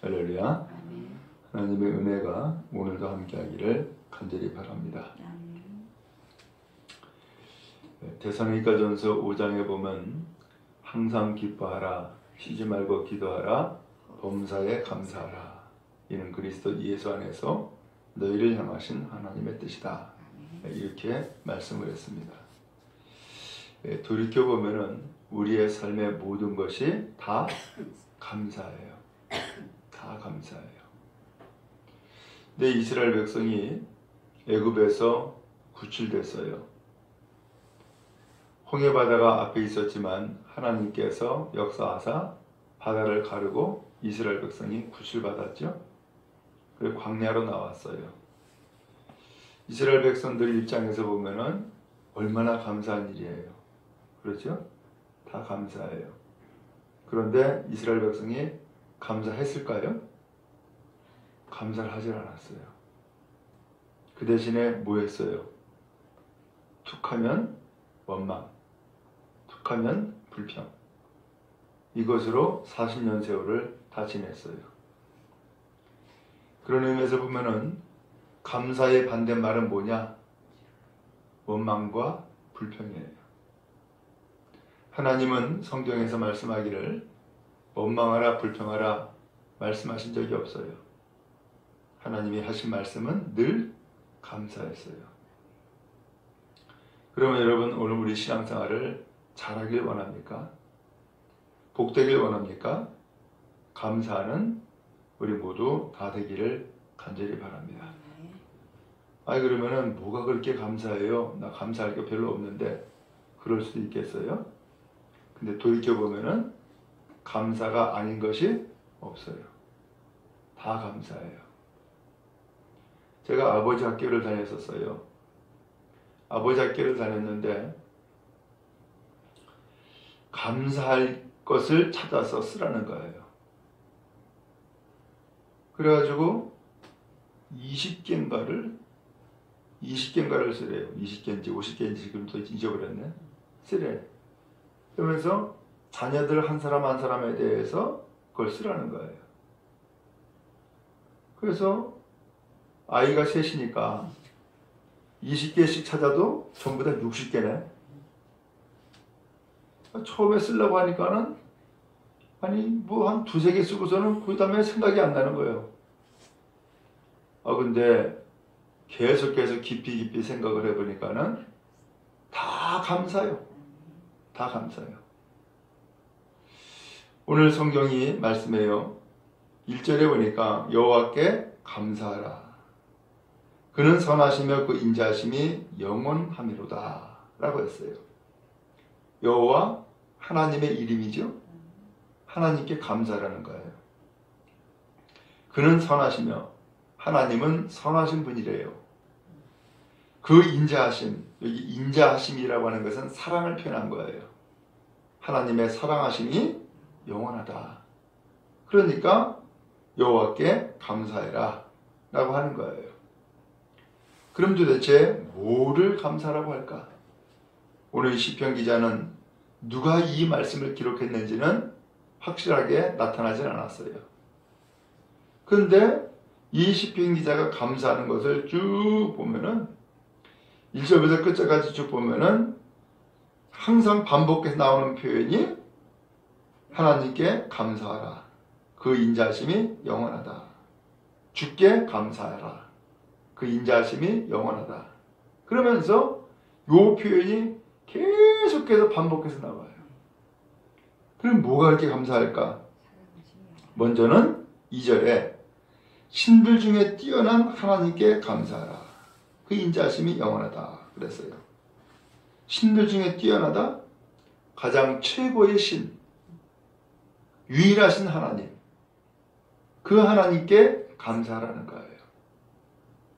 할렐루야. 하나님의 은혜가 오늘도 함께하기를 간절히 바랍니다. 데살로니가전서 5장에 보면 항상 기뻐하라, 쉬지 말고 기도하라, 범사에 감사하라. 이는 그리스도 예수 안에서 너희를 향하신 하나님의 뜻이다. 이렇게 말씀을 했습니다. 돌이켜보면 우리의 삶의 모든 것이 다 감사예요. 다 감사해요. 근데 이스라엘 백성이 애굽에서 구출됐어요. 홍해 바다가 앞에 있었지만 하나님께서 역사하사 바다를 가르고 이스라엘 백성이 구출받았죠. 그리고 광야로 나왔어요. 이스라엘 백성들 입장에서 보면은 얼마나 감사한 일이에요. 그렇죠? 다 감사해요. 그런데 이스라엘 백성이 감사했을까요? 감사를 하질 않았어요. 그 대신에 뭐 했어요? 툭하면 원망, 툭하면 불평. 이것으로 40년 세월을 다 지냈어요. 그런 의미에서 보면은 감사의 반대말은 뭐냐? 원망과 불평이에요. 하나님은 성경에서 말씀하기를 원망하라, 불평하라 말씀하신 적이 없어요. 하나님이 하신 말씀은 늘 감사했어요. 그러면 여러분, 오늘 우리 신앙생활을 잘하길 원합니까? 복되길 원합니까? 감사하는 우리 모두 다 되기를 간절히 바랍니다. 그러면은 뭐가 그렇게 감사해요? 나 감사할 게 별로 없는데. 그럴 수도 있겠어요? 근데 돌이켜보면은 감사가 아닌 것이 없어요. 다 감사해요. 제가 아버지 학교를 다녔었어요. 아버지 학교를 다녔는데 감사할 것을 찾아서 쓰라는 거예요. 그래가지고 20개인가를 쓰래요. 20개인지 50개인지 지금도 잊어버렸네. 쓰래. 그러면서 자녀들 한 사람 한 사람에 대해서 그걸 쓰라는 거예요. 그래서 아이가 셋이니까 20개씩 찾아도 전부 다 60개네. 처음에 쓰려고 하니까는 뭐 한 두세 개 쓰고서는 그 다음에 생각이 안 나는 거예요. 근데 계속해서 깊이 생각을 해보니까는 다 감사해요. 다 감사해요. 오늘 성경이 말씀해요. 1절에 보니까 여호와께 감사하라. 그는 선하시며 그 인자하심이 영원하미로다 라고 했어요. 여호와 하나님의 이름이죠. 하나님께 감사라는 거예요. 그는 선하시며, 하나님은 선하신 분이래요. 그 인자하심, 여기 인자하심이라고 하는 것은 사랑을 표현한 거예요. 하나님의 사랑하심이 영원하다. 그러니까 여호와께 감사해라 라고 하는 거예요. 그럼 도대체 뭐를 감사라고 할까? 오늘 시편 기자는 누가 이 말씀을 기록했는지는 확실하게 나타나진 않았어요. 그런데 이 시편 기자가 감사하는 것을 쭉 보면은 1절부터 끝까지 쭉 보면은 항상 반복해서 나오는 표현이 하나님께 감사하라. 그 인자하심이 영원하다. 주께 감사하라. 그 인자하심이 영원하다. 그러면서 이 표현이 계속해서 반복해서 나와요. 그럼 뭐가 그렇게 감사할까? 먼저는 2절에 신들 중에 뛰어난 하나님께 감사하라. 그 인자하심이 영원하다 그랬어요. 신들 중에 뛰어나다? 가장 최고의 신, 유일하신 하나님, 그 하나님께 감사하라는 거예요.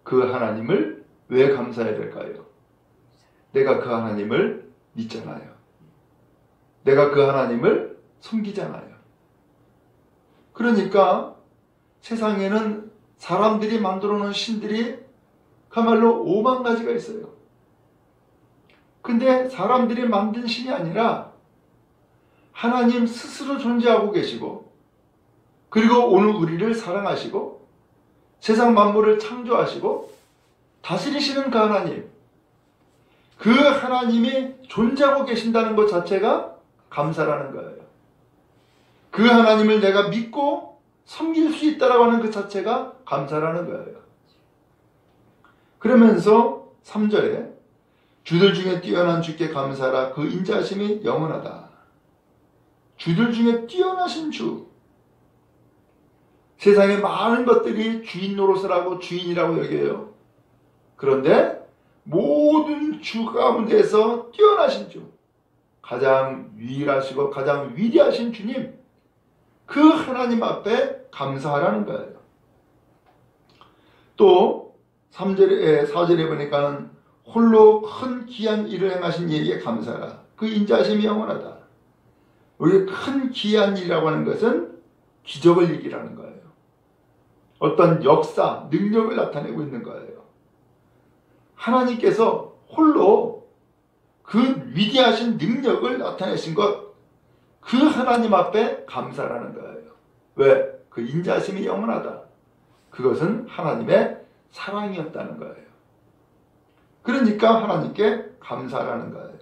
그 하나님을 왜 감사해야 될까요? 내가 그 하나님을 믿잖아요. 내가 그 하나님을 섬기잖아요. 그러니까 세상에는 사람들이 만들어 놓은 신들이 그야말로 5만 가지가 있어요. 근데 사람들이 만든 신이 아니라 하나님 스스로 존재하고 계시고, 그리고 오늘 우리를 사랑하시고 세상 만물을 창조하시고 다스리시는 그 하나님, 그 하나님이 존재하고 계신다는 것 자체가 감사라는 거예요. 그 하나님을 내가 믿고 섬길 수 있다라고 하는 그 자체가 감사라는 거예요. 그러면서 3절에 주들 중에 뛰어난 주께 감사라, 그 인자하심이 영원하다. 주들 중에 뛰어나신 주. 세상에 많은 것들이 주인 노릇을 하고 주인이라고 여겨요. 그런데 모든 주 가운데서 뛰어나신 주, 가장 유일하시고 가장 위대하신 주님, 그 하나님 앞에 감사하라는 거예요. 또 4절에 보니까는 홀로 큰 귀한 일을 행하신 이에게 감사하라. 그 인자하심이 영원하다. 우리 큰 귀한 일이라고 하는 것은 기적을 얘기하는 거예요. 어떤 역사, 능력을 나타내고 있는 거예요. 하나님께서 홀로 그 위대하신 능력을 나타내신 것, 그 하나님 앞에 감사라는 거예요. 왜? 그 인자하심이 영원하다. 그것은 하나님의 사랑이었다는 거예요. 그러니까 하나님께 감사라는 거예요.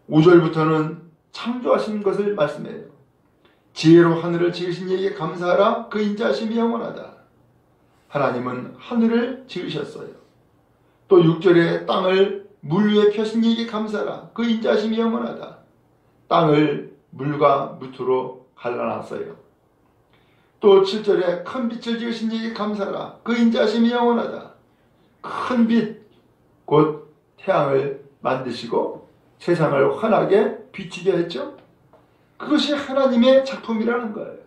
5절부터는 창조하신 것을 말씀해요. 지혜로 하늘을 지으신 이에게 감사하라. 그 인자하심이 영원하다. 하나님은 하늘을 지으셨어요. 또 6절에 땅을 물 위에 펴신 이에게 감사하라. 그 인자하심이 영원하다. 땅을 물과 무토로 갈라놨어요. 또 7절에 큰 빛을 지으신 이에게 감사하라. 그 인자하심이 영원하다. 큰 빛, 곧 태양을 만드시고 세상을 환하게 비치게 했죠. 그것이 하나님의 작품이라는 거예요.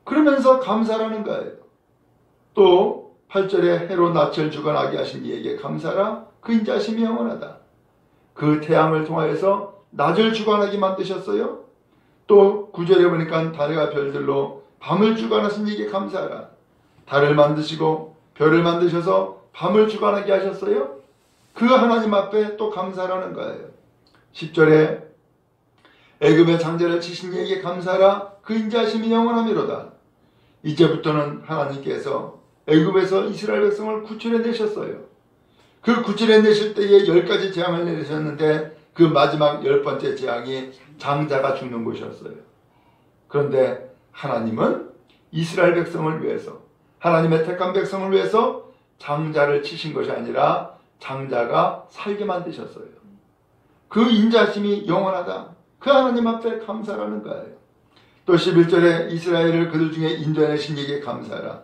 그러면서 감사라는 거예요. 또 8절에 해로 낯을 주관하게 하신 이에게 감사라. 그 인자하심이 영원하다. 그 태양을 통하여서 낮을 주관하게 만드셨어요. 또 9절에 보니까 달과 별들로 밤을 주관하신 이에게 감사하라. 달을 만드시고 별을 만드셔서 밤을 주관하게 하셨어요. 그 하나님 앞에 또 감사라는 거예요. 10절에 애굽의 장자를 치신 이에게 감사하라. 그 인자하심이 영원하미로다. 이제부터는 하나님께서 애굽에서 이스라엘 백성을 구출해내셨어요. 그 구출해내실 때에 10가지 재앙을 내리셨는데 그 마지막 10번째 재앙이 장자가 죽는 것이었어요. 그런데 하나님은 이스라엘 백성을 위해서, 하나님의 택한 백성을 위해서 장자를 치신 것이 아니라 장자가 살게 만드셨어요. 그 인자심이 영원하다. 그 하나님 앞에 감사라는 거예요. 또 11절에 이스라엘을 그들 중에 인도해내신 이에게 감사하라.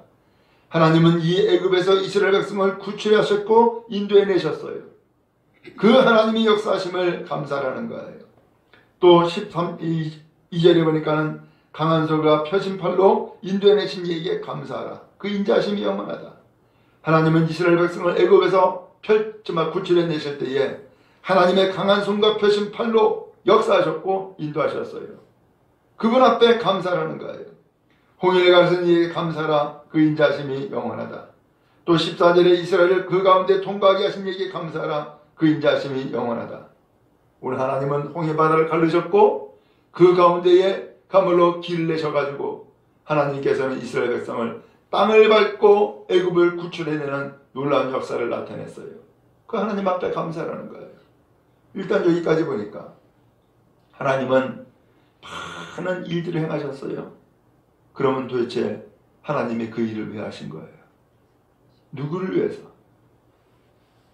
하나님은 이 애굽에서 이스라엘 백성을 구출하셨고 인도해내셨어요. 그 하나님이 역사하심을 감사라는 거예요. 또 2절에 보니까는 강한 손과 펴진 팔로 인도해내신 이에게 감사하라. 그 인자심이 영원하다. 하나님은 이스라엘 백성을 애굽에서 구출해내실 때에 하나님의 강한 손과 펴신 팔로 역사하셨고 인도하셨어요. 그분 앞에 감사라는 거예요. 홍해를 가르신 이에게 감사라. 그 인자심이 영원하다. 또 14절에 이스라엘을 그 가운데 통과하게 하신 이에게 감사라. 그 인자심이 영원하다. 우리 하나님은 홍해바다를 가르셨고 그 가운데에 가물로 길을 내셔가지고 하나님께서는 이스라엘 백성을 땅을 밟고 애굽을 구출해내는 놀라운 역사를 나타냈어요. 그 하나님 앞에 감사라는 거예요. 일단 여기까지 보니까 하나님은 많은 일들을 행하셨어요. 그러면 도대체 하나님이 그 일을 왜 하신 거예요? 누구를 위해서?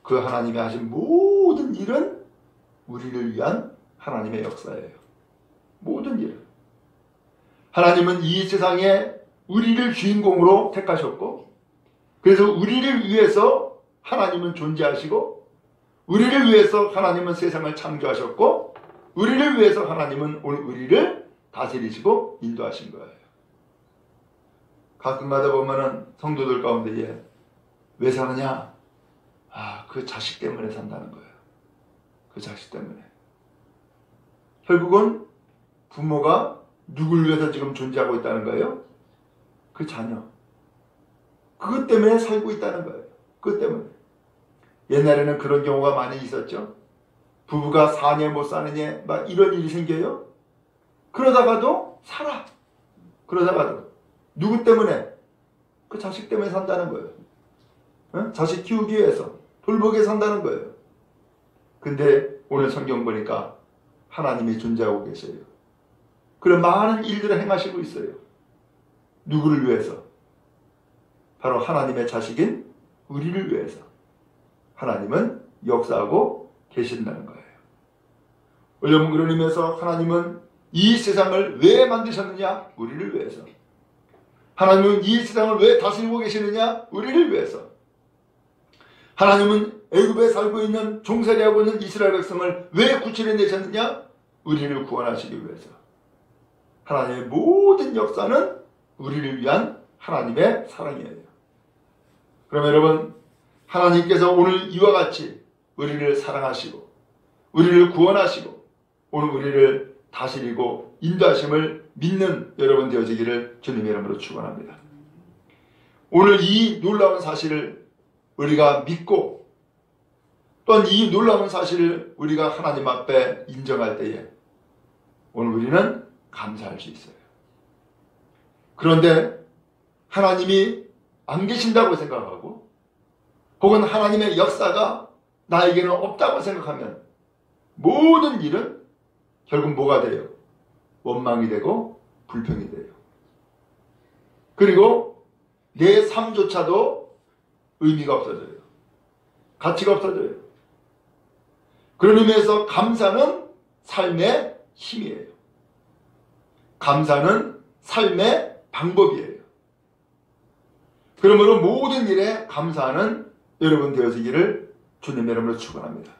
그 하나님이 하신 모든 일은 우리를 위한 하나님의 역사예요. 모든 일은. 하나님은 이 세상에 우리를 주인공으로 택하셨고, 그래서 우리를 위해서 하나님은 존재하시고, 우리를 위해서 하나님은 세상을 창조하셨고, 우리를 위해서 하나님은 오늘 우리를 다스리시고 인도하신 거예요. 가끔가다 보면은 성도들 가운데에 왜 사느냐? 그 자식 때문에 산다는 거예요. 그 자식 때문에. 결국은 부모가 누굴 위해서 지금 존재하고 있다는 거예요? 그 자녀. 그것 때문에 살고 있다는 거예요. 그것 때문에. 옛날에는 그런 경우가 많이 있었죠. 부부가 사냐 못 사느냐 막 이런 일이 생겨요. 그러다가도 살아. 그러다가도 누구 때문에? 그 자식 때문에 산다는 거예요. 어? 자식 키우기 위해서 돌보기 위해 산다는 거예요. 근데 오늘 성경 보니까 하나님이 존재하고 계셔요. 그런 많은 일들을 행하시고 있어요. 누구를 위해서? 바로 하나님의 자식인 우리를 위해서. 하나님은 역사하고 계신다는 거예요. 여러분, 그런 의미에서 하나님은 이 세상을 왜 만드셨느냐? 우리를 위해서. 하나님은 이 세상을 왜 다스리고 계시느냐? 우리를 위해서. 하나님은 애굽에 살고 있는 종살이하고 있는 이스라엘 백성을 왜 구출해 내셨느냐? 우리를 구원하시기 위해서. 하나님의 모든 역사는 우리를 위한 하나님의 사랑이에요. 그럼 여러분, 하나님께서 오늘 이와 같이 우리를 사랑하시고 우리를 구원하시고 오늘 우리를 다스리고 인도하심을 믿는 여러분 되어지기를 주님의 이름으로 축원합니다. 오늘 이 놀라운 사실을 우리가 믿고 또한 이 놀라운 사실을 우리가 하나님 앞에 인정할 때에 오늘 우리는 감사할 수 있어요. 그런데 하나님이 안 계신다고 생각하고 혹은 하나님의 역사가 나에게는 없다고 생각하면 모든 일은 결국 뭐가 돼요? 원망이 되고 불평이 돼요. 그리고 내 삶조차도 의미가 없어져요. 가치가 없어져요. 그런 의미에서 감사는 삶의 힘이에요. 감사는 삶의 방법이에요. 그러므로 모든 일에 감사하는 여러분 되어지기를 주님의 이름으로 축원합니다.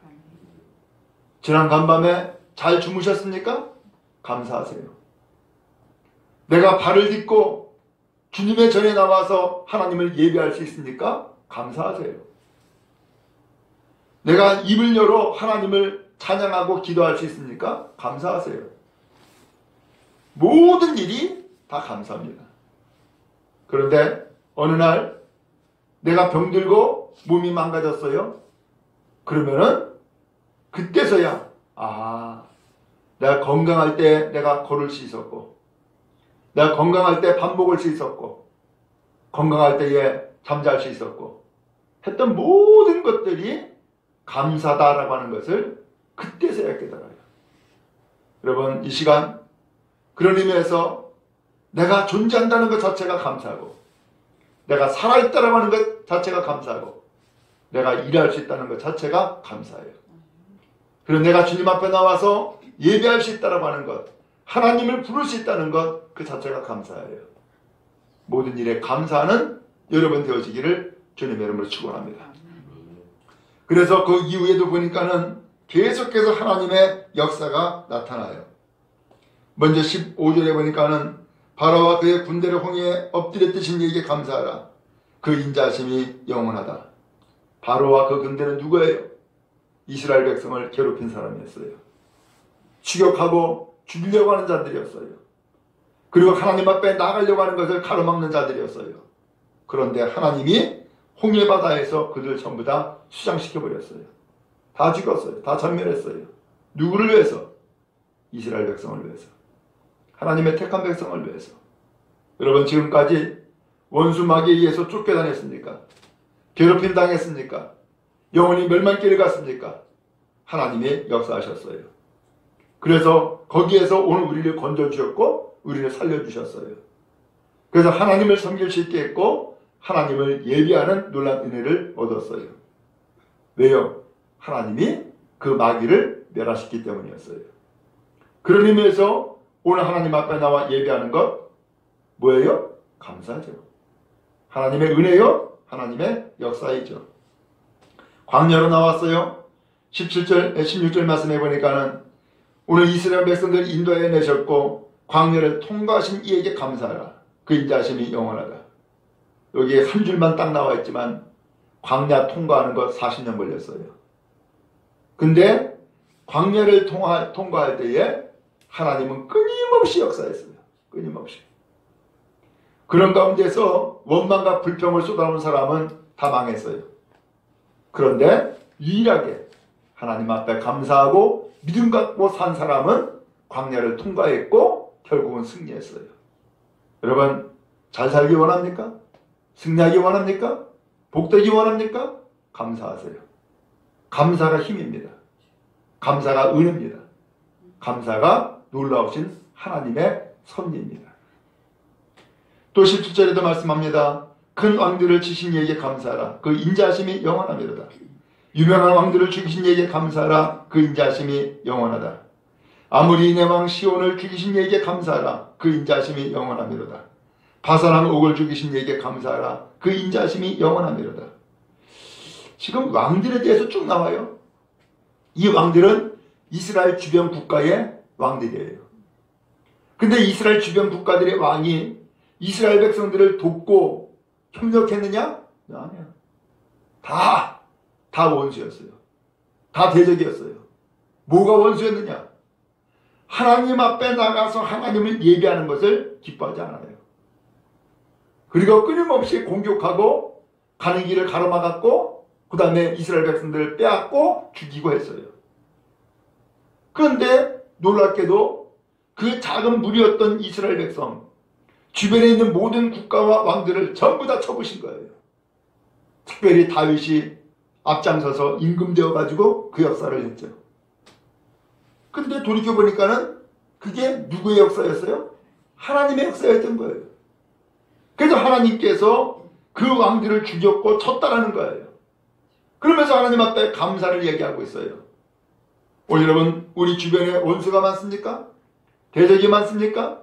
지난 간밤에 잘 주무셨습니까? 감사하세요. 내가 발을 딛고 주님의 전에 나와서 하나님을 예배할 수 있습니까? 감사하세요. 내가 입을 열어 하나님을 찬양하고 기도할 수 있습니까? 감사하세요. 모든 일이 다 감사합니다. 그런데 어느 날 내가 병들고 몸이 망가졌어요. 그러면은 그때서야 내가 건강할 때 내가 걸을 수 있었고 내가 건강할 때 밥 먹을 수 있었고 건강할 때에 잠잘 수 있었고 했던 모든 것들이 감사다라고 하는 것을 그때서야 깨달아요. 여러분, 이 시간 그런 의미에서 내가 존재한다는 것 자체가 감사하고 내가 살아있다라고 하는 것 자체가 감사하고 내가 일할 수 있다는 것 자체가 감사해요. 그리고 내가 주님 앞에 나와서 예배할 수 있다라고 하는 것, 하나님을 부를 수 있다는 것 그 자체가 감사해요. 모든 일에 감사하는 여러분 되어지기를 주님의 이름으로 축원합니다. 그래서 그 이후에도 보니까는 계속해서 하나님의 역사가 나타나요. 먼저 15절에 보니까는 바로와 그의 군대를 홍해에 엎드려 뜨신 이에게 감사하라. 그 인자하심이 영원하다. 바로와 그 군대는 누구예요? 이스라엘 백성을 괴롭힌 사람이었어요. 추격하고 죽이려고 하는 자들이었어요. 그리고 하나님 앞에 나가려고 하는 것을 가로막는 자들이었어요. 그런데 하나님이 홍해 바다에서 그들 전부 다 수장시켜버렸어요. 다 죽었어요. 다 전멸했어요. 누구를 위해서? 이스라엘 백성을 위해서. 하나님의 택한 백성을 위해서. 여러분, 지금까지 원수 마귀에 의해서 쫓겨다녔습니까? 괴롭힘 당했습니까? 영혼이 멸망길을 갔습니까? 하나님이 역사하셨어요. 그래서 거기에서 오늘 우리를 건져주셨고 우리를 살려주셨어요. 그래서 하나님을 섬길 수 있게 했고 하나님을 예비하는 놀라운 은혜를 얻었어요. 왜요? 하나님이 그 마귀를 멸하셨기 때문이었어요. 그런 의미에서 오늘 하나님 앞에 나와 예배하는 것 뭐예요? 감사죠. 하나님의 은혜요? 하나님의 역사이죠. 광야로 나왔어요. 16절 말씀해 보니까는 오늘 이스라엘 백성들 인도해 내셨고 광야를 통과하신 이에게 감사하라. 그 인자하심이 영원하다. 여기에 한 줄만 딱 나와 있지만 광야 통과하는 것 40년 걸렸어요. 근데 광야를 통과할 때에 하나님은 끊임없이 역사했어요. 끊임없이. 그런 가운데서 원망과 불평을 쏟아놓은 사람은 다 망했어요. 그런데 유일하게 하나님 앞에 감사하고 믿음 갖고 산 사람은 광야를 통과했고 결국은 승리했어요. 여러분, 잘 살기 원합니까? 승리하기 원합니까? 복되기 원합니까? 감사하세요. 감사가 힘입니다. 감사가 은혜입니다. 감사가 놀라우신 하나님의 섭리입니다. 또 17절에도 말씀합니다. 큰 왕들을 치신 이에게 감사하라. 그 인자하심이 영원하미로다. 유명한 왕들을 죽이신 이에게 감사하라. 그 인자하심이 영원하다. 아무리 내 왕 시온을 죽이신 이에게 감사하라. 그 인자하심이 영원하미로다. 바산한 옥을 죽이신 이에게 감사하라. 그 인자하심이 영원하미로다. 지금 왕들에 대해서 쭉 나와요. 이 왕들은 이스라엘 주변 국가의 왕들이에요. 근데 이스라엘 주변 국가들의 왕이 이스라엘 백성들을 돕고 협력했느냐? 아니야. 다 원수였어요. 다 대적이었어요. 뭐가 원수였느냐? 하나님 앞에 나가서 하나님을 예배하는 것을 기뻐하지 않아요. 그리고 끊임없이 공격하고 가는 길을 가로막았고 그 다음에 이스라엘 백성들을 빼앗고 죽이고 했어요. 그런데 놀랍게도 그 작은 무리였던 이스라엘 백성, 주변에 있는 모든 국가와 왕들을 전부 다 쳐부신 거예요. 특별히 다윗이 앞장서서 임금되어 가지고 그 역사를 했죠. 근데 돌이켜보니까는 그게 누구의 역사였어요? 하나님의 역사였던 거예요. 그래서 하나님께서 그 왕들을 죽였고 쳤다라는 거예요. 그러면서 하나님 앞에 감사를 얘기하고 있어요. 오늘 여러분, 우리 주변에 원수가 많습니까? 대적이 많습니까?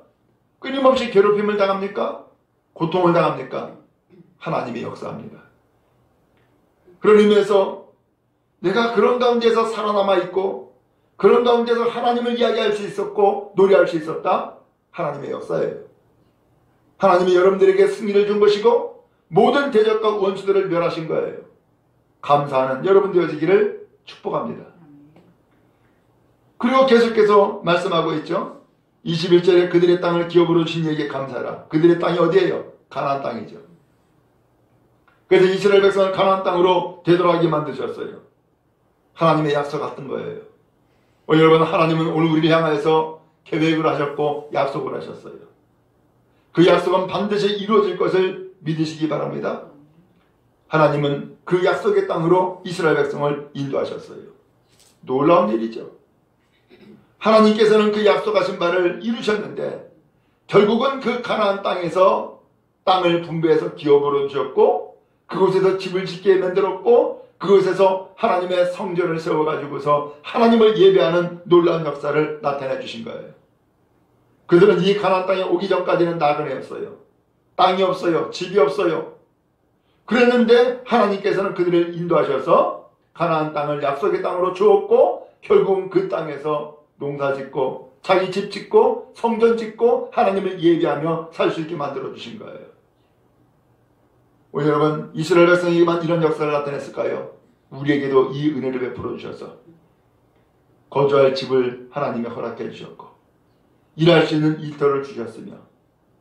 끊임없이 괴롭힘을 당합니까? 고통을 당합니까? 하나님이 역사합니다. 그런 의미에서 내가 그런 가운데서 살아남아 있고 그런 가운데서 하나님을 이야기할 수 있었고 노래할 수 있었다? 하나님의 역사예요. 하나님이 여러분들에게 승리를 준 것이고 모든 대적과 원수들을 멸하신 거예요. 감사하는 여러분 되어지기를 축복합니다. 그리고 계속해서 말씀하고 있죠. 21절에 그들의 땅을 기업으로 주신 이에게 감사하라. 그들의 땅이 어디예요? 가나안 땅이죠. 그래서 이스라엘 백성을 가나안 땅으로 되돌아가게 만드셨어요. 하나님의 약속 같은 거예요. 여러분, 하나님은 오늘 우리를 향하여서 계획을 하셨고 약속을 하셨어요. 그 약속은 반드시 이루어질 것을 믿으시기 바랍니다. 하나님은 그 약속의 땅으로 이스라엘 백성을 인도하셨어요. 놀라운 일이죠. 하나님께서는 그 약속하신 바를 이루셨는데 결국은 그 가나안 땅에서 땅을 분배해서 기업으로 주셨고 그곳에서 집을 짓게 만들었고 그곳에서 하나님의 성전을 세워가지고서 하나님을 예배하는 놀라운 역사를 나타내 주신 거예요. 그들은 이 가나안 땅에 오기 전까지는 나그네였어요. 땅이 없어요. 집이 없어요. 그랬는데 하나님께서는 그들을 인도하셔서 가나안 땅을 약속의 땅으로 주었고 결국은 그 땅에서 농사 짓고 자기 집 짓고 성전 짓고 하나님을 예배하며 살 수 있게 만들어 주신 거예요. 여러분, 이스라엘 백성에게만 이런 역사를 나타냈을까요? 우리에게도 이 은혜를 베풀어 주셔서 거주할 집을 하나님이 허락해 주셨고 일할 수 있는 일터를 주셨으며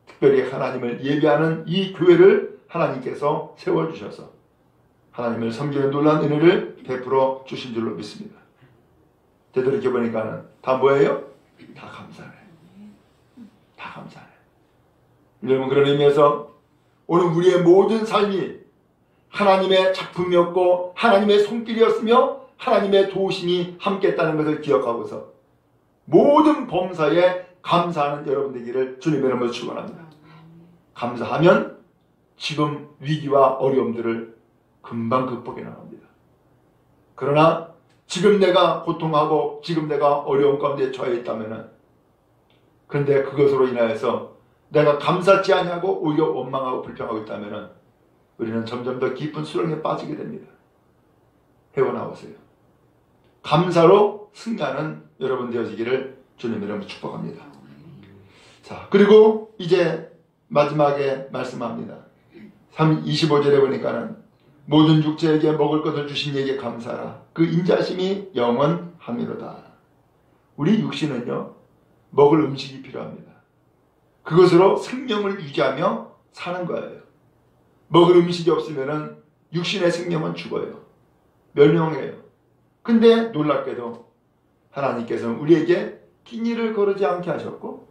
특별히 하나님을 예배하는 이 교회를 하나님께서 세워주셔서 하나님을 섬기는 놀라운 은혜를 베풀어 주신 줄로 믿습니다. 되돌이켜보니까는 다 뭐예요? 다 감사해요. 다 감사해요. 여러분, 그런 의미에서 오늘 우리의 모든 삶이 하나님의 작품이었고 하나님의 손길이었으며 하나님의 도우심이 함께했다는 것을 기억하고서 모든 범사에 감사하는 여러분 되기를 주님의 이름으로 축원합니다. 감사하면 지금 위기와 어려움들을 금방 극복해 나갑니다. 그러나 지금 내가 고통하고 지금 내가 어려움 가운데 처해 있다면 그런데 그것으로 인하여서 내가 감사치 아니하고 오히려 원망하고 불평하고 있다면 우리는 점점 더 깊은 수렁에 빠지게 됩니다. 헤어나오세요. 감사로 승리하는 여러분 되어지기를 주님의 이름으로 축복합니다. 자, 그리고 이제 마지막에 말씀합니다. 25절에 보니까는 모든 육체에게 먹을 것을 주신 이에게 감사하라. 그 인자심이 영원하미로다. 우리 육신은요, 먹을 음식이 필요합니다. 그것으로 생명을 유지하며 사는 거예요. 먹을 음식이 없으면 육신의 생명은 죽어요. 멸망해요. 근데 놀랍게도 하나님께서는 우리에게 끼니를 거르지 않게 하셨고,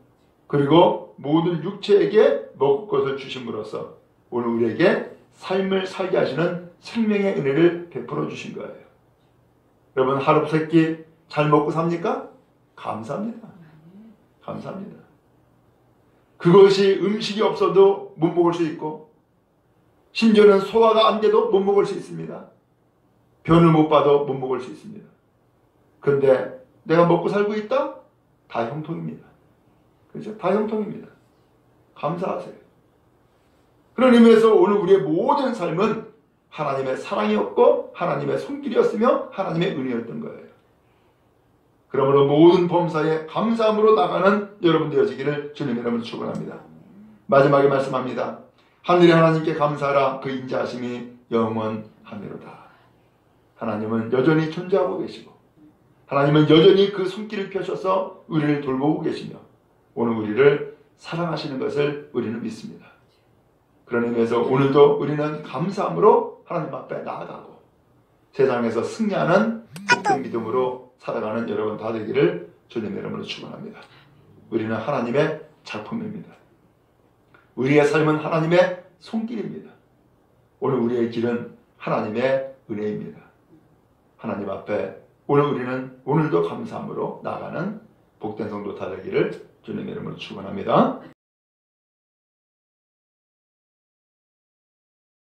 그리고 모든 육체에게 먹을 것을 주심으로써 오늘 우리에게 삶을 살게 하시는 생명의 은혜를 베풀어 주신 거예요. 여러분, 하루 세 끼 잘 먹고 삽니까? 감사합니다. 감사합니다. 그것이 음식이 없어도 못 먹을 수 있고, 심지어는 소화가 안 돼도 못 먹을 수 있습니다. 변을 못 봐도 못 먹을 수 있습니다. 그런데 내가 먹고 살고 있다? 다 형통입니다. 그렇죠? 다 형통입니다. 감사하세요. 그런 의미에서 오늘 우리의 모든 삶은 하나님의 사랑이었고 하나님의 손길이었으며 하나님의 은혜였던 거예요. 그러므로 모든 범사에 감사함으로 나가는 여러분 되어지기를 주님의 이름으로 축원합니다. 마지막에 말씀합니다. 하늘의 하나님께 감사하라. 그 인자하심이 영원하미로다. 하나님은 여전히 존재하고 계시고, 하나님은 여전히 그 손길을 펴셔서 우리를 돌보고 계시며 오늘 우리를 사랑하시는 것을 우리는 믿습니다. 그런 의미에서 오늘도 우리는 감사함으로 하나님 앞에 나아가고 세상에서 승리하는 복된 믿음으로 살아가는 여러분 다 되기를 주님의 이름으로 축원합니다. 우리는 하나님의 작품입니다. 우리의 삶은 하나님의 손길입니다. 오늘 우리의 길은 하나님의 은혜입니다. 하나님 앞에 오늘 우리는 오늘도 감사함으로 나아가는 복된 성도 다 되기를 주님의 이름으로 축원합니다.